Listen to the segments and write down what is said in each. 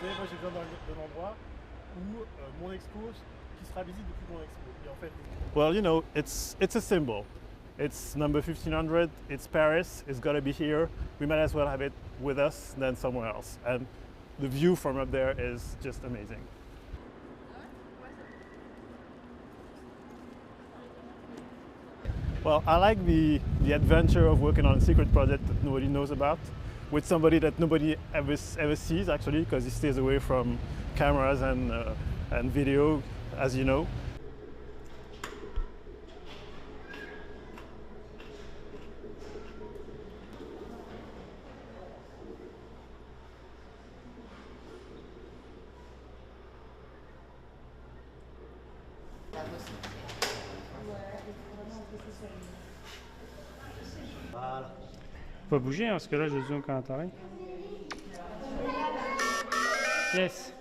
disait, moi j'ai besoin d'un endroit où mon expo qui sera visible depuis mon expo. Et en fait, well, you know, it's a symbol. It's number 1500, it's Paris, it's gotta be here. We might as well have it with us than somewhere else. And the view from up there is just amazing. Well, I like the adventure of working on a secret project that nobody knows about, with somebody that nobody ever sees actually, because he stays away from cameras and video, as you know. Voilà. Faut pas bouger hein, parce que là je zoome quand t'arrives. Yes.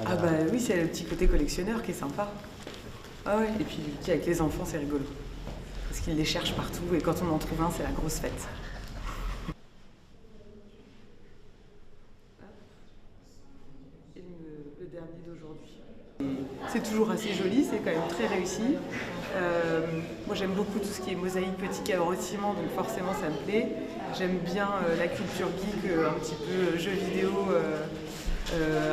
Ah bah oui, c'est le petit côté collectionneur qui est sympa. Ah ouais, et puis avec les enfants c'est rigolo. Parce qu'ils les cherchent partout et quand on en trouve un, c'est la grosse fête. Et le dernier d'aujourd'hui. C'est toujours assez joli, c'est quand même très réussi. Moi j'aime beaucoup tout ce qui est mosaïque, petit cadre au ciment, donc forcément ça me plaît. J'aime bien la culture geek, un petit peu jeux vidéo,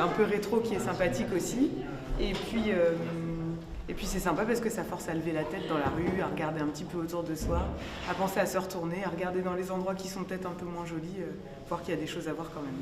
un peu rétro qui est sympathique aussi. Et puis c'est sympa parce que ça force à lever la tête dans la rue, à regarder un petit peu autour de soi, à penser à se retourner, à regarder dans les endroits qui sont peut-être un peu moins jolis, voir qu'il y a des choses à voir quand même.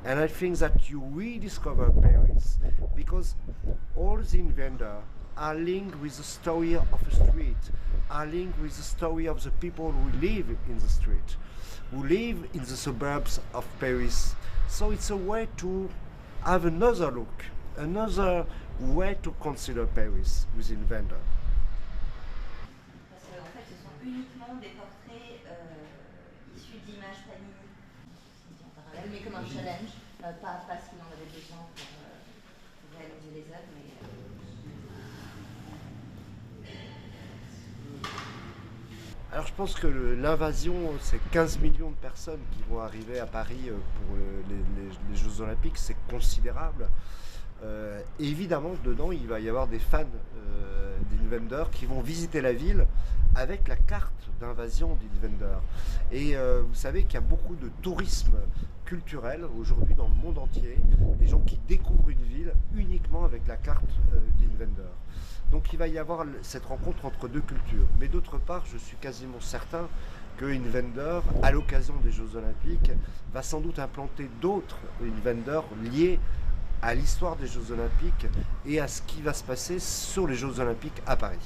And I think that you rediscover Paris because all the inventors are linked with the story of a street, are linked with the story of the people who live in the street, who live in the suburbs of Paris. So it's a way to have another look, another way to consider Paris with inventors. Parce qu'en fait, ce sont uniquement des portraits issus d'images Panini, en parallèle, mais comme un challenge, pas parce qu'il en avait besoin pour réaliser les œuvres, mais... Alors je pense que l'invasion, c'est 15 millions de personnes qui vont arriver à Paris pour les Jeux Olympiques, c'est considérable. Évidemment, dedans, il va y avoir des fans d'Invender qui vont visiter la ville avec la carte d'invasion d'Invender. Et vous savez qu'il y a beaucoup de tourisme culturel aujourd'hui dans le monde entier, des gens qui découvrent une ville uniquement avec la carte d'Invender. Donc il va y avoir cette rencontre entre deux cultures. Mais d'autre part, je suis quasiment certain que Invander, à l'occasion des Jeux Olympiques, va sans doute implanter d'autres Invander liés à l'histoire des Jeux Olympiques et à ce qui va se passer sur les Jeux Olympiques à Paris.